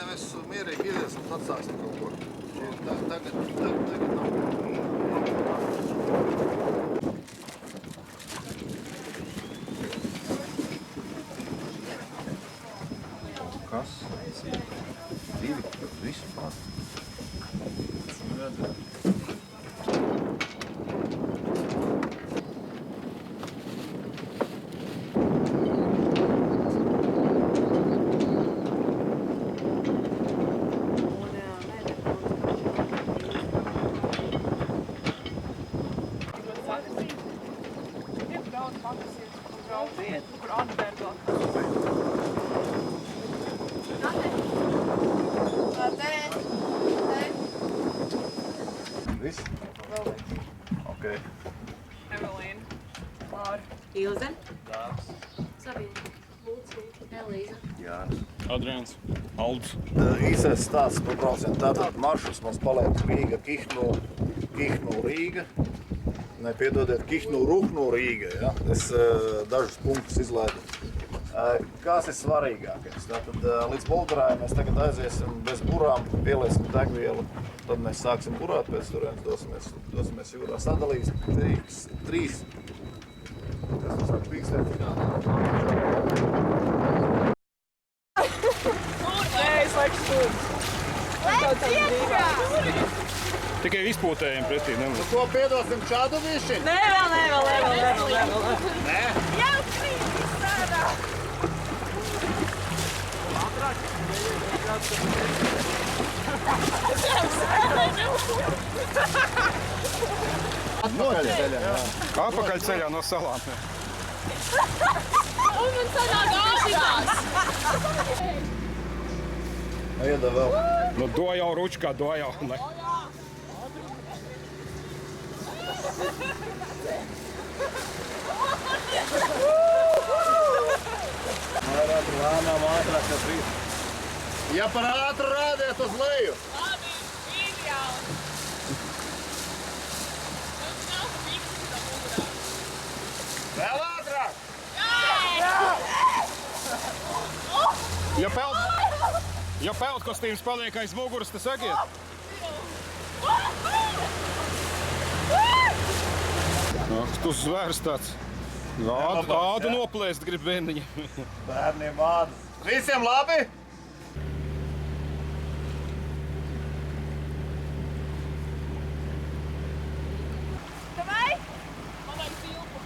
Mēs mierīgi iesim un atsāksim kaut ko. Tagad nav. Kas? Divi, visu pat. Viss? Ok. Evelīna. Laura. Ilze. Dārs. Sabīna. Lūdzu. Elīza. Jānis. Adrians. Aldis. Īsais stāsts par braucienu. Tātad maršruts mums paliek Rīga, Kihnu, Rīga. Ne, piedodiet, Kihnu, Ruhnu, Rīga. Ja? Es dažus punktus izlaidu. Kas ir svarīgākais? Tātad līdz Bolgarājai mēs tagad aiziesim bez burām, pieliesim degvielu. Tad mēs sāksim burāt, pēc turienes dosimies jūrā. Sadalīs trīs. Kas mums sāk pīkstēt? Nē, es laiku stūdu. Lēc iekšā! Tikai izpūtējiem pretī nevar. Ko piedosim čādu viši? Nē, vēl. Nē? Jau krīt izstādā! Atpakaļceļā, jā. Atpakaļceļā no salām. Un man sanāk āšitās! Ieda vēl. Nu, dojau ručkā, dojau. Ne. Lēnām ātrāk no trīs. Ja par ātru rādiet uz leju. Labi, ideāli! Mums nav fiksi tā mugurā. Vēl ātrāk! Ja peldkostīms paliek aiz muguras, tas sakiet? Tu zvērs tāds. Ādu noplēst grib viendiņi. Bērniem ādu. Visiem labi? Davai! Man vajag tilpu.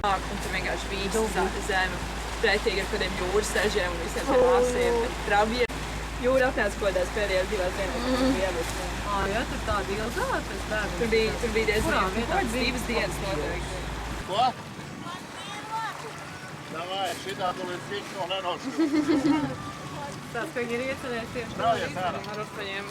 Un tur vienkārši vīsi zeme pretīgi ar kādiem jūras sežiem un visiem tiem asiem, trabiem. Jūra atnāca kodās pēdējās 2 dienas, kad bija ievest. Jā, tur tāda ilgā, tas bērni. Tur bija diezgan kāds 2 dienas noteikti. Ko? Davai, šitā tu līdz Kihnu nenošu. Tāds, ka viņi ir iecerējuši tieši Straujies ārā. Ar uzpaņiem.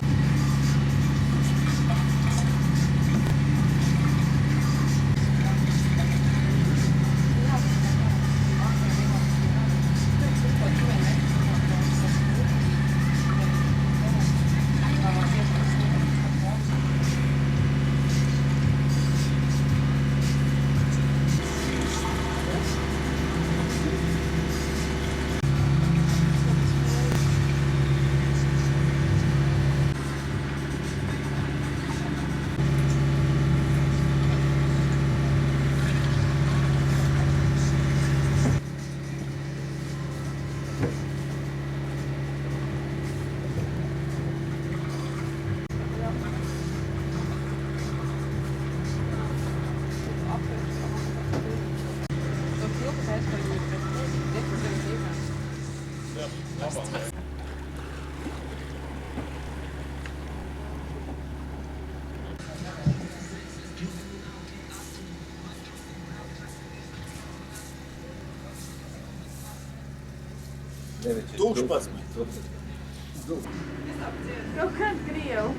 Tūkstoš. Kaut kāds Krievu.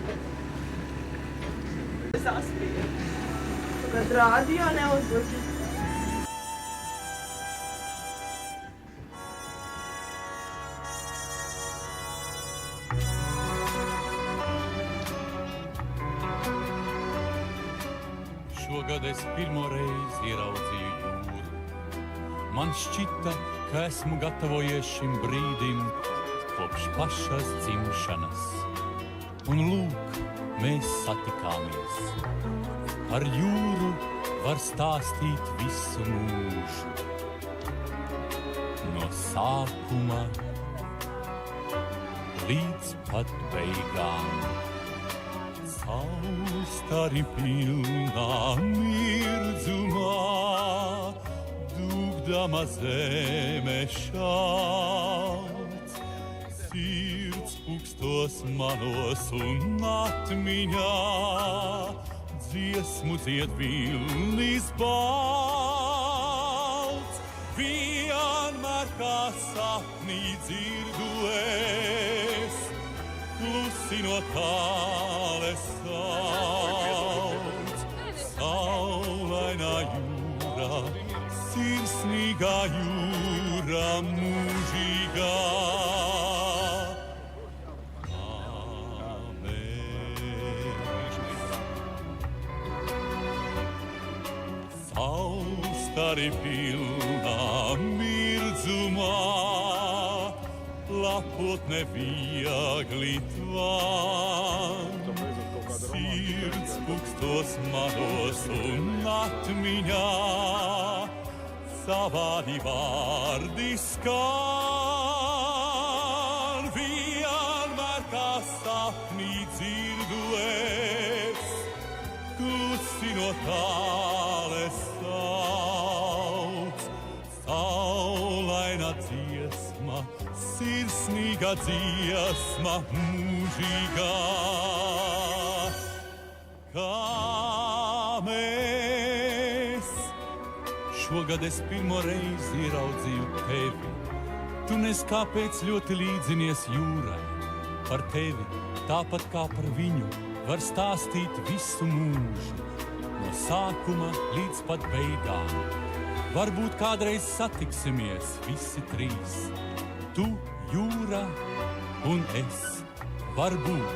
Es aspīju. Kaut kāds rādio neuzbuķi. Šogad es pirmo reizi ieraudzīju jūru. Man šķita, ka esmu gatavojies šim brīdim kopš pašas dzimšanas. Un lūk, mēs satikāmies. Par jūru var stāstīt visu mūžu. No sākuma līdz pat beigām. Saulstari pilnā mirdzumā, dūgdama zeme šauc. Sirds pūkstos manos un atmiņā, dziesmu dzied vilnis balts. Vienmēr kā sapnī dzirdu es, klusi no tāles sauc. Saulainā jūrā, sirsnīgā jūrā mūžīgā. Saulstari pilnā mirdzumā, lapotne viegli tvan. Sirds pūkstos manos un atmiņā, savādi vārdi skan. Vienmēr kā sapnī dzirdu es, klusi no tāles sauc. Saulaina dziesma, sirsnīga dziesma mūžīgā. Kā mēs šogad es pirmo reizi ieraudzīju tevi. Tu nes kāpēc ļoti līdzinies jūrai. Par tevi, tāpat kā par viņu, var stāstīt visu mūžu. No sākuma līdz pat beigām. Varbūt kādreiz satiksimies visi trīs. Tu, jūra un es. Varbūt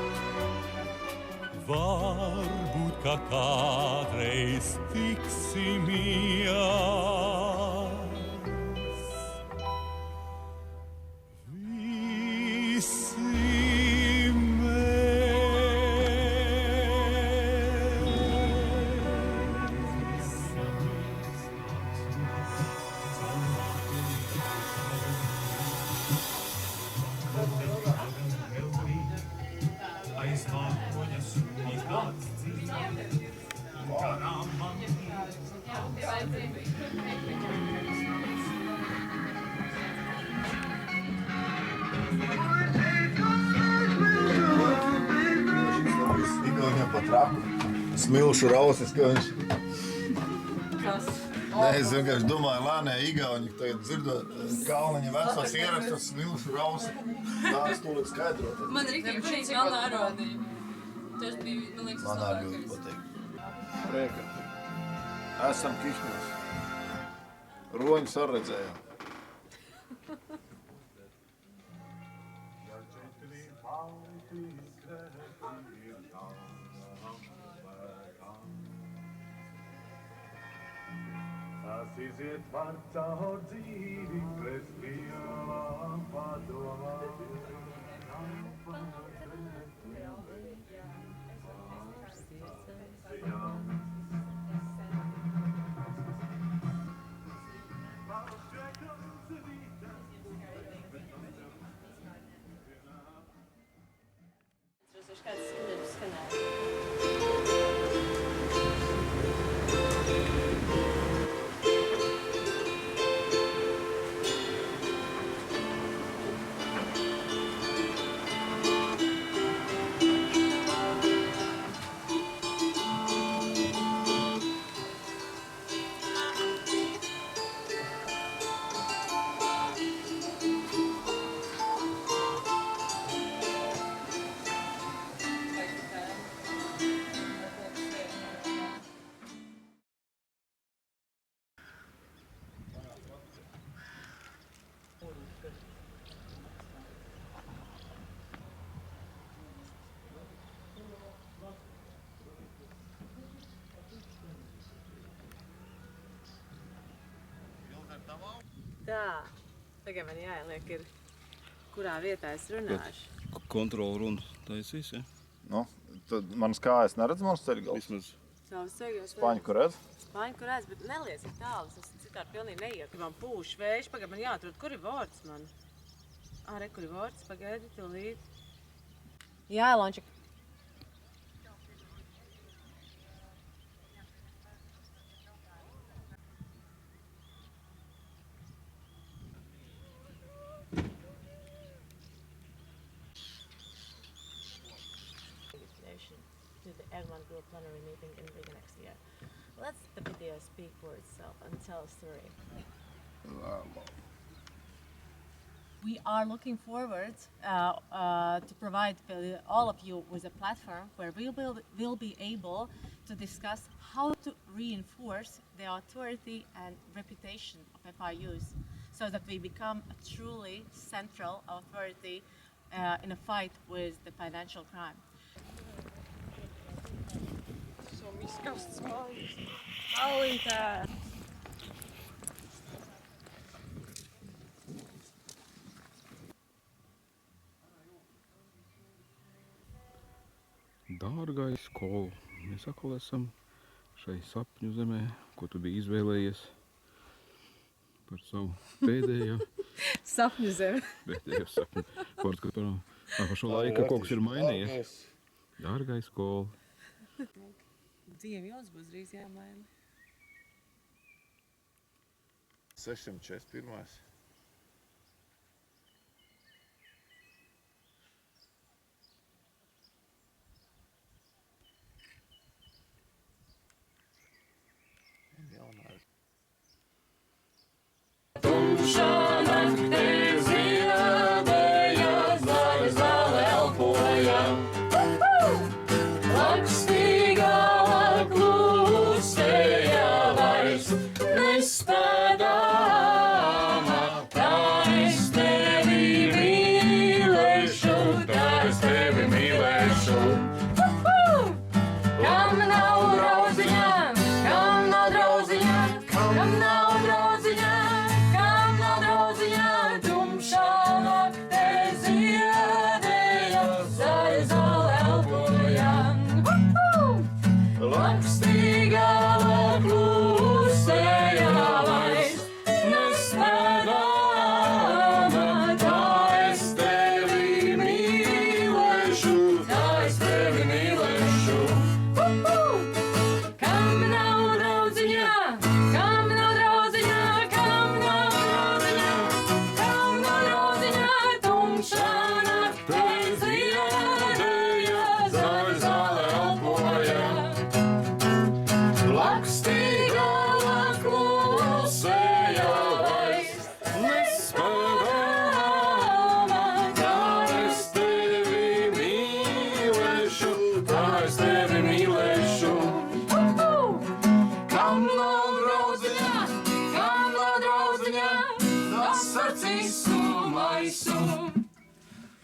kā kādreiz tiksimies. Visi Viņam pa traku. Smilšu rausis, ka viņš... Kas? Nē, es vienkārši domāju, lēnē Igauņi, tagad dzirdot Kalniņa vecos ierakstus, smilšu rausi. Nāks tūlīt skaidrot. Man rīktīgi šeit man ārādīja. Tas bija, man liekas, Man arī ļoti patīk. Prieka. Esam Kihņos. Roņus arī redzējām. Tas iziet var caur dzīvi, bez lielām padomām. Tā. Tagad man jāieliek ir, kurā vietā es runāšu. Kontrolu runu taisīs, ja? Nu, tad manas kājas neredz manas ceļgalas. Vismaz. Savas ceļos. Spaņku redz? Spaņku redz, bet neliec ir tālu. Es citādi pilnīgi neietu. Man pūš vējš. Pagaid, man jāatrod, kur ir vārds man? Re, kur ir vārds? Pagaidi, tūlīt. Jā, Lončik. To the Erman Group plenary meeting in Riga next year. Let the video speak for itself and tell a story. We are looking forward to provide all of you with a platform where we'll be able to discuss how to reinforce the authority and reputation of FIUs so that we become a truly central authority in a fight with the financial crime. Izkasts mājas. Alintē. Dārgais Kol, mēs atkal esam šai sapņu zemē, ko tu biji izvēlējies par savu pēdējo. Sapņu zemi. Pēdējo sapņu. Vārds, ka par šo laiku kaut kas ir mainījies. Dārgais Kol. Dzīve jums būs drīz jāmaina. 641. Tumšā naktī ziedēja, zāle, zāle elpoja. Lakstīgā klusēja vairs nespēdāma. Tā es tevi mīlēšu, tā es tevi mīlēšu. Kam nav drauziņā, kam nav drauziņā, kam nav drauziņā, kam nav drauziņā, tumšā naktī ziedēja, zāle, zāle elpoja. Lakstīgā klusēja vairs nespēdāma. Tā es tevi mīlēšu, tā es tevi mīlēšu. Kam nav draudziņā, kam nav draudziņā, kam nav draudziņā, kam nav draudziņā, tumšā naktī ziedēja, zāle, zāle elpoja. Lakstīgā klusēja vairs nespēdāma. Tā es tevi mīlēšu, tā es tevi mīlēšu. Kam nav draudziņā, kam nav draudziņā, tas ar cisu maisu.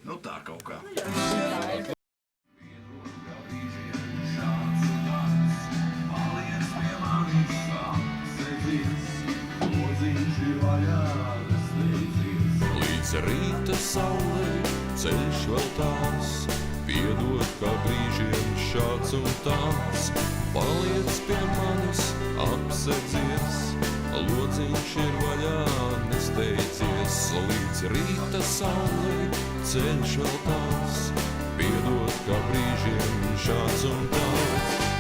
Nu tā kaut kā. Līdz rīta saulē ceļš vēl tās, piedod kā brīžiem šāds un tāds. Paliec pie manis, apsedzies, lodziņš ir vaļā, nesteidzies. Līdz rīta saulē ceļš vēl tās, piedod kā brīžiem šāds un tāds.